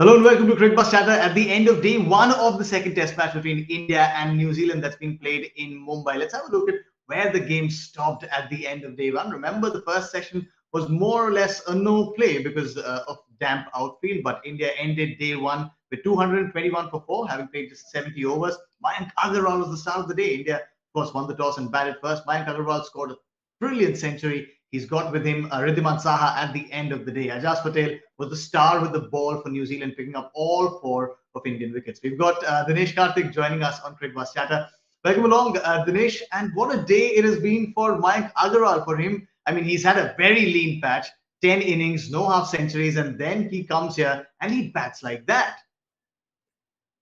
Hello and welcome to Cricbuzz Chatter at the end of day one of the second test match between India and New Zealand that's been played in Mumbai. Let's have a look at where the game stopped at the end of day one. Remember, the first session was more or less a no play because of damp outfield, but India ended day one with 221 for 4, having played just 70 overs. Mayank Agarwal was the star of the day. India, of course, won the toss and batted first. Mayank Agarwal scored a brilliant century. He's got with him Ridhiman Saha at the end of the day. Ajaz Patel was the star with the ball for New Zealand, picking up all four of Indian wickets. We've got Dinesh Karthik joining us on Cricbuzz Chatter. Welcome along, Dinesh. And what a day it has been for Mayank Agarwal. For him, I mean, he's had a very lean patch, 10 innings, no half centuries, and then he comes here and he bats like that.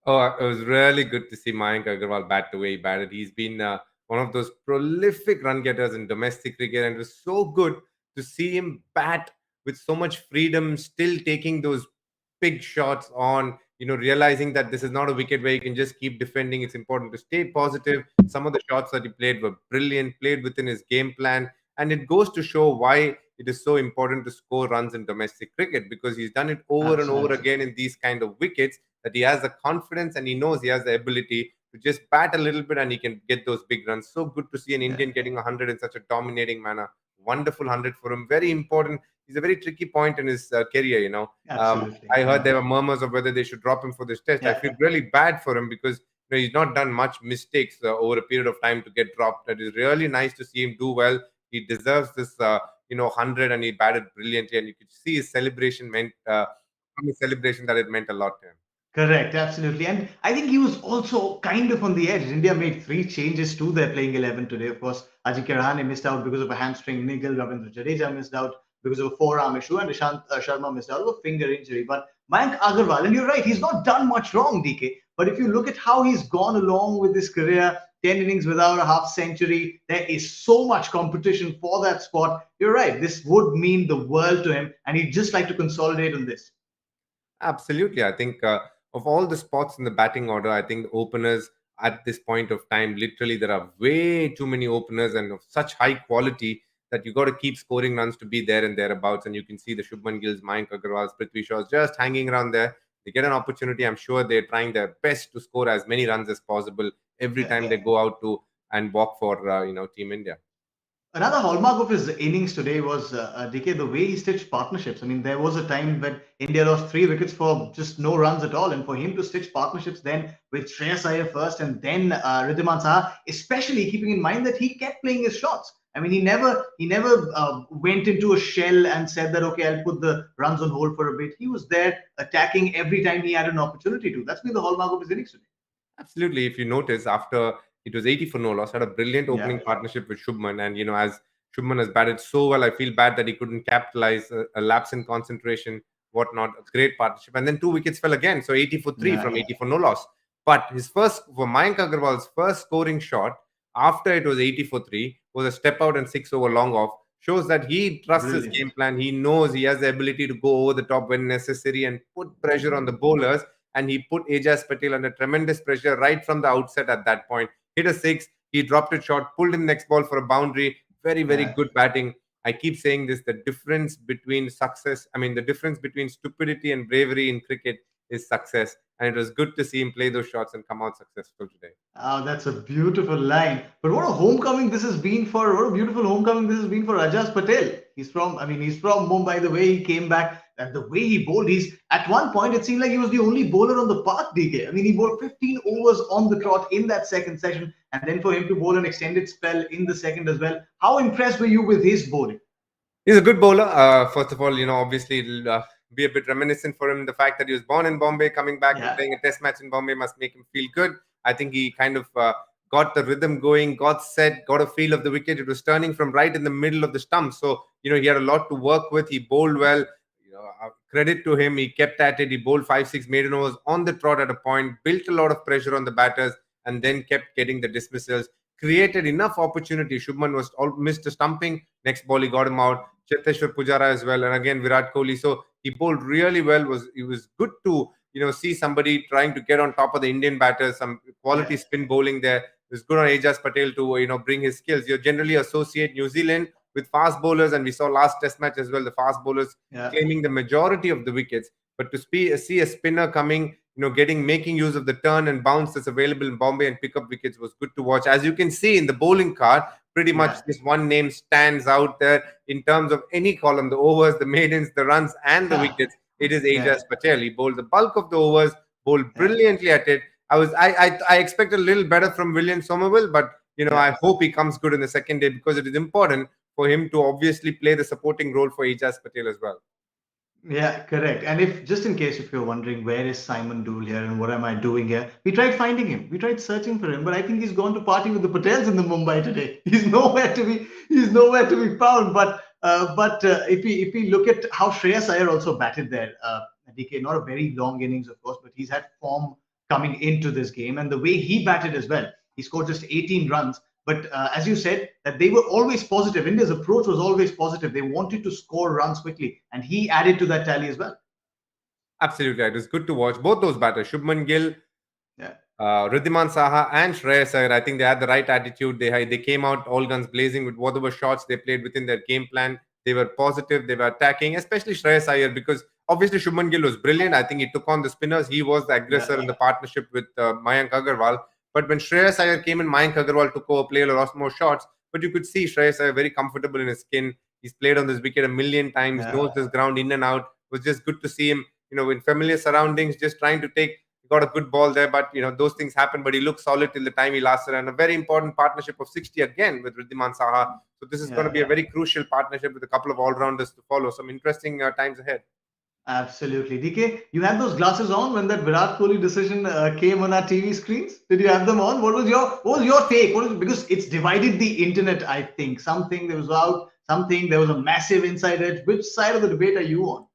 Oh, it was really good to see Mayank Agarwal bat the way he batted. He's been one of those prolific run getters in domestic cricket, and it was so good to see him bat with so much freedom, still taking those big shots on. Realizing that this is not a wicket where you can just keep defending. It's important to stay positive. Some of the shots that he played were brilliant, played within his game plan, and it goes to show why it is so important to score runs in domestic cricket because he's done it over and over Absolutely. again in these kind of wickets that he has the confidence and he knows he has the ability to just bat a little bit and he can get those big runs. So good to see an Yeah, Indian getting 100 in such a dominating manner. Wonderful 100 for him. Very important. He's a very tricky point in his career. absolutely. I heard Yeah. there were murmurs of whether they should drop him for this test. I Yeah. feel really bad for him because he's not done much mistakes over a period of time to get dropped. It is really nice to see him do well. He deserves this, 100, and he batted brilliantly. And you could see his celebration from his celebration that it meant a lot to him. Correct, absolutely. And I think he was also kind of on the edge. India made three changes to their playing 11 today. Of course, Ajinkya Rahane missed out because of a hamstring niggle. Ravindra Jadeja missed out because of a forearm issue. And Ishant Sharma missed out of a finger injury. But Mayank Agarwal, and you're right, he's not done much wrong, DK. But if you look at how he's gone along with his career, 10 innings without a half century, there is so much competition for that spot. You're right, this would mean the world to him. And he'd just like to consolidate on this. Absolutely. I think of all the spots in the batting order, I think the openers at this point of time, literally, there are way too many openers and of such high quality that you got to keep scoring runs to be there and thereabouts. And you can see the Shubman Gills, Mayank Agarwal's, Prithvi Shaw's just hanging around there. They get an opportunity. I'm sure they're trying their best to score as many runs as possible every Yeah. time they go out to and walk for Team India. Another hallmark of his innings today was DK, the way he stitched partnerships. I mean, there was a time when India lost three wickets for just no runs at all, and for him to stitch partnerships then with Shreyas Iyer first and then Ridhiman Saha, especially keeping in mind that he kept playing his shots. I mean, he never went into a shell and said that okay, I'll put the runs on hold for a bit. He was there attacking every time he had an opportunity to. That's been the hallmark of his innings today. Absolutely. If you notice, after it was 80 for no loss, had a brilliant Yeah, opening partnership with Shubman. And, as Shubman has batted so well, I feel bad that he couldn't capitalize a lapse in concentration, whatnot. A great partnership. And then two wickets fell again. So 80 for three yeah, from 80 for no loss. But for Mayank Agarwal's first scoring shot after it was 80 for three was a step out and six over long off. Shows that he trusts his brilliant. game plan. He knows he has the ability to go over the top when necessary and put pressure on the bowlers, and he put Ajaz Patel under tremendous pressure right from the outset at that point. Hit a six, he dropped it short, pulled in next ball for a boundary. Very, very Yeah. good batting. I keep saying this, the difference between the difference between stupidity and bravery in cricket is success. And it was good to see him play those shots and come out successful today. Oh, that's a beautiful line. But what a homecoming this has been for, what a beautiful homecoming this has been for Ajaz Patel. He's from Mumbai, the way he came back and the way he bowled. At one point, it seemed like he was the only bowler on the park, DK. I mean, he bowled 15 overs on the trot in that second session. And then for him to bowl an extended spell in the second as well. How impressed were you with his bowling? He's a good bowler. First of all, obviously it'll be a bit reminiscent for him. The fact that he was born in Bombay, coming back and Yeah, playing a test match in Bombay must make him feel good. I think he kind of got the rhythm going, got set, got a feel of the wicket. It was turning from right in the middle of the stump. So, he had a lot to work with. He bowled well. Credit to him. He kept at it. He bowled 5, 6 maiden overs on the trot at a point, built a lot of pressure on the batters, and then kept getting the dismissals. Created enough opportunity. Shubman was missed a stumping. Next ball, he got him out. Cheteshwar Pujara as well, and again Virat Kohli. So he bowled really well. It was good to see somebody trying to get on top of the Indian batters. Some quality yeah, spin bowling there. It was good on Ajaz Patel to bring his skills. You generally associate New Zealand with fast bowlers, and we saw last Test match as well the fast bowlers yeah. claiming the majority of the wickets. But to see a spinner coming, making use of the turn and bounce that's available in Bombay and pick up wickets was good to watch. As you can see in the bowling card, pretty much Yeah, this one name stands out there in terms of any column: the overs, the maidens, the runs, and the wickets. It is yeah, Ajaz Patel. He bowled the bulk of the overs, bowled yeah, brilliantly at it. I expect a little better from William Somerville, but yeah. I hope he comes good in the second day, because it is important for him to obviously play the supporting role for Ajaz Patel as well. Yeah, correct. And if just in case if you're wondering where is Simon Dool here and what am I doing here, we tried finding him. We tried searching for him, but I think he's gone to party with the Patels in the Mumbai today. He's nowhere to be found. But if we look at how Shreyas Iyer also batted there, DK, not a very long innings of course, but he's had form coming into this game, and the way he batted as well. He scored just 18 runs. But as you said, that they were always positive. India's approach was always positive. They wanted to score runs quickly, and he added to that tally as well. Absolutely, it was good to watch both those batters, Shubman Gill, Yeah, Riddhiman Saha, and Shreyas Iyer. I think they had the right attitude. They came out all guns blazing with whatever shots they played within their game plan. They were positive. They were attacking, especially Shreyas Iyer, because obviously Shubman Gill was brilliant. I think he took on the spinners. He was the yeah, aggressor in the partnership with Mayank Agarwal. But when Shreyas Iyer came in, Mayank Agarwal took over, played a lot more shots. But you could see Shreyas Iyer very comfortable in his skin. He's played on this wicket a million times, yeah, knows this ground in and out. It was just good to see him, in familiar surroundings, just trying to take. He got a good ball there, but those things happen. But he looked solid till the time he lasted, and a very important partnership of 60 again with Riddhiman Saha. So this is going to yeah. be a very crucial partnership with a couple of all-rounders to follow. Some interesting times ahead. Absolutely. DK, you had those glasses on when that Virat Kohli decision came on our TV screens. Did you have them on? What was your take? Because it's divided the internet. I think something there was out, something there was a massive inside edge. Which side of the debate are you on?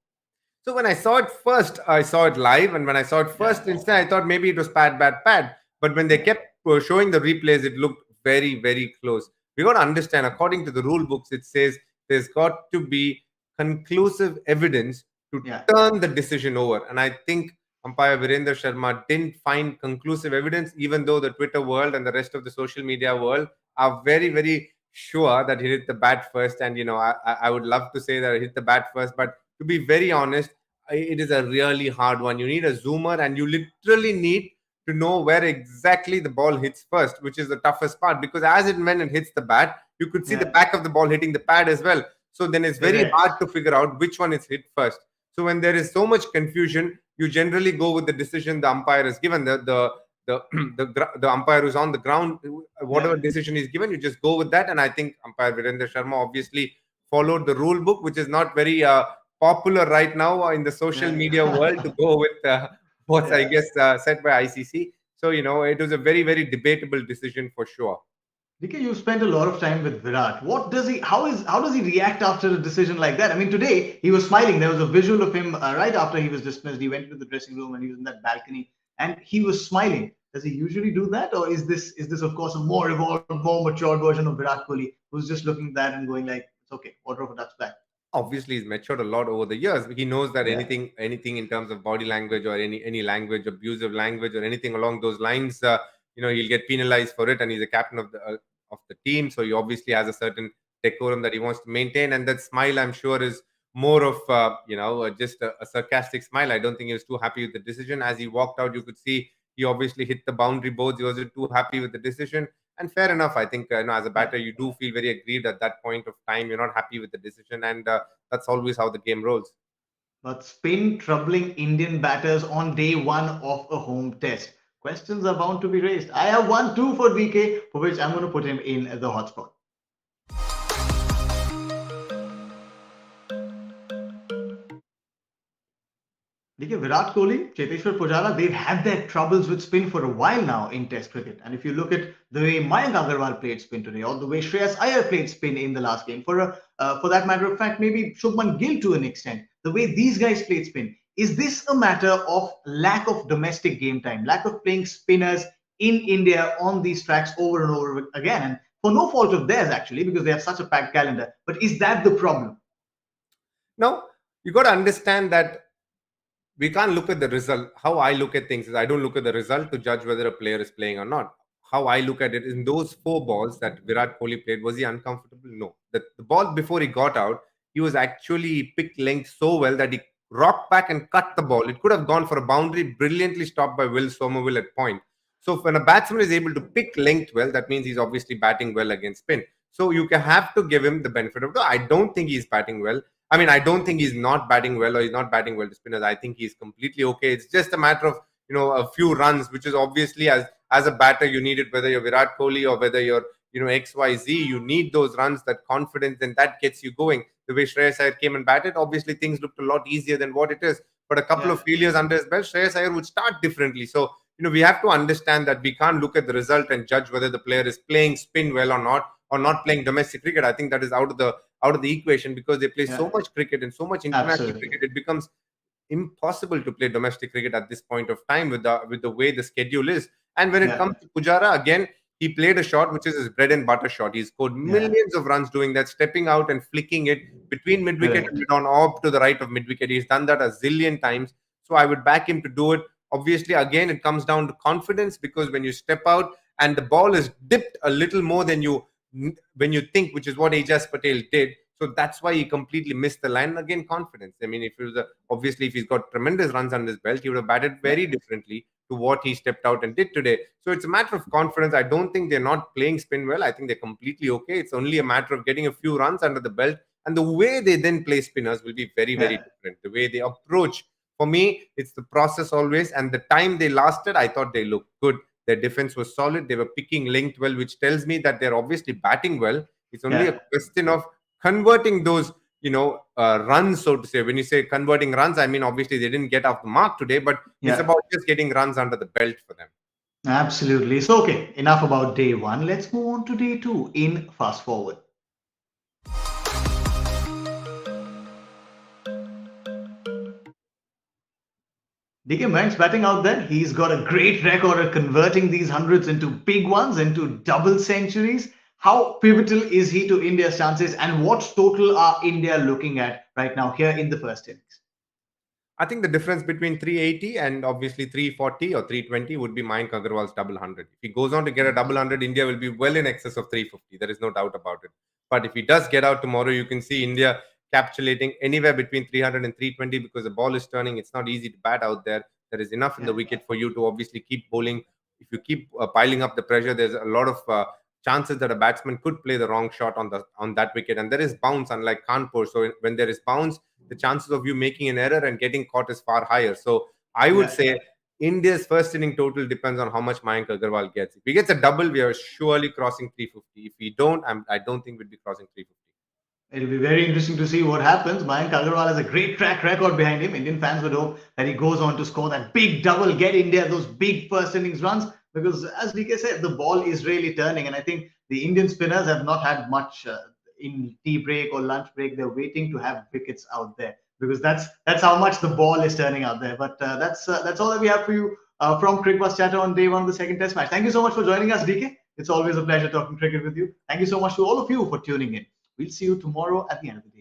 So when I saw it first, I saw it live, and when I saw it Yeah, first instant, I thought maybe it was pad, bad, pad. But when they yeah, kept showing the replays, it looked very, very close. We got to understand, according to the rule books, it says there's got to be conclusive evidence to yeah, turn the decision over. And I think umpire Virender Sharma didn't find conclusive evidence, even though the Twitter world and the rest of the social media world are very, very sure that he hit the bat first. And I would love to say that he hit the bat first, but to be very honest, it is a really hard one. You need a zoomer, and you literally need to know where exactly the ball hits first, which is the toughest part, because as it when it hits the bat, you could see the yeah. back of the ball hitting the pad as well. So then it's very Correct. hard to figure out which one is hit first. So when there is so much confusion, you generally go with the decision the umpire has given. The the umpire who's on the ground, Yeah, whatever decision is given, you just go with that. And I think umpire Virender Sharma obviously followed the rule book, which is not very popular right now in the social media world, to yeah, go with what's, I yeah. guess, set by ICC. So it was a very, very debatable decision for sure. DK, you spent a lot of time with Virat. What does he? How does he react after a decision like that? I mean, today he was smiling. There was a visual of him right after he was dismissed. He went into the dressing room and he was in that balcony, and he was smiling. Does he usually do that, or is this of course a more evolved, more matured version of Virat Kohli, who's just looking at that and going like, "It's okay, water off a duck's back." Obviously he's matured a lot over the years. He knows that Yeah, anything in terms of body language, or any language, abusive language, or anything along those lines, he'll get penalized for it. And he's a captain of the team, so he obviously has a certain decorum that he wants to maintain. And that smile, I'm sure, is more of just a sarcastic smile. I don't think he was too happy with the decision. As he walked out, you could see he obviously hit the boundary boards. He wasn't too happy with the decision. And fair enough. I think as a yeah. batter, you do feel very aggrieved at that point of time. You're not happy with the decision, and that's always how the game rolls. But spin troubling Indian batters on day one of a home test. Questions are bound to be raised. I have one too for DK, for which I'm going to put him in the hotspot. देखिए Virat Kohli, Cheteshwar Pujara, they've had their troubles with spin for a while now in Test cricket. And if you look at the way Mayank Agarwal played spin today, or the way Shreyas Iyer played spin in the last game, for that matter of fact, maybe Shubman Gill to an extent, the way these guys played spin, is this a matter of lack of domestic game time, lack of playing spinners in India on these tracks over and over again, and for no fault of theirs actually, because they have such a packed calendar. But is that the problem? Now, you got to understand that we can't look at the result. How I look at things is, I don't look at the result to judge whether a player is playing or not. How I look at it, in those four balls that Virat Kohli played, was he uncomfortable? No. The ball before he got out, he was actually, he picked length so well that he rock back and cut the ball. It could have gone for a boundary, brilliantly stopped by Will Somerville at point. So when a batsman is able to pick length well, that means he's obviously batting well against spin. So you can have to give him the benefit of the. I don't think he's batting well. I mean, I don't think he's not batting well or he's not batting well to spinners. I think he's completely okay. It's just a matter of a few runs, which is obviously as a batter you need it, whether you're Virat Kohli or whether you're XYZ. You need those runs, that confidence, and that gets you going. The way Shreyas Iyer came and batted, obviously things looked a lot easier than what it is. But a couple of failures under his belt, Shreyas Iyer would start differently. So we have to understand that we can't look at the result and judge whether the player is playing spin well or not playing domestic cricket. I think that is out of the equation, because they play so much cricket and so much international cricket. It becomes impossible to play domestic cricket at this point of time with the way the schedule is. And when it comes to Pujara, again, he played a shot which is his bread and butter shot. He scored millions of runs doing that, stepping out and flicking it between mid-wicket and mid-on off to the right of mid-wicket. He's done that a zillion times. So I would back him to do it. Obviously, again, it comes down to confidence, because when you step out and the ball is dipped a little more than when you think, which is what Ajaz Patel did. So that's why he completely missed the line. Again, confidence. I mean, if he's got tremendous runs under his belt, he would have batted very differently to what he stepped out and did today. So it's a matter of confidence. I don't think they're not playing spin well. I think they're completely okay. It's only a matter of getting a few runs under the belt. And the way they then play spinners will be very, very different. The way they approach. For me, it's the process always. And the time they lasted, I thought they looked good. Their defense was solid. They were picking length well, which tells me that they're obviously batting well. It's only a question of converting those, runs, so to say. When you say converting runs, I mean, obviously they didn't get off the mark today, but it's about just getting runs under the belt for them. Absolutely. So, okay, enough about day one. Let's move on to day two in Fast Forward. DK Mayank's batting out there. He's got a great record of converting these hundreds into big ones, into double centuries. How pivotal is he to India's chances, and what total are India looking at right now here in the first innings? I think the difference between 380 and obviously 340 or 320 would be Mayank Agarwal's double 100. If he goes on to get a double 100, India will be well in excess of 350. There is no doubt about it. But if he does get out tomorrow, you can see India capitulating anywhere between 300 and 320, because the ball is turning. It's not easy to bat out there. There is enough in the wicket for you to obviously keep bowling. If you keep piling up the pressure, there's a lot of chances that a batsman could play the wrong shot on that wicket. And there is bounce, unlike Kanpur. So when there is bounce, the chances of you making an error and getting caught is far higher. So I would say India's first inning total depends on how much Mayank Agarwal gets. If he gets a double, we are surely crossing 350. If we don't, I don't think we'd be crossing 350. It'll be very interesting to see what happens. Mayank Agarwal has a great track record behind him. Indian fans would hope that he goes on to score that big double, get India those big first innings runs, because as DK said, the ball is really turning. And I think the Indian spinners have not had much in tea break or lunch break. They're waiting to have wickets out there, because that's how much the ball is turning out there. But that's all that we have for you from Cricbuzz Chatter on day one of the second test match. Thank you so much for joining us, DK. It's always a pleasure talking cricket with you. Thank you so much to all of you for tuning in. We'll see you tomorrow at the end of the day.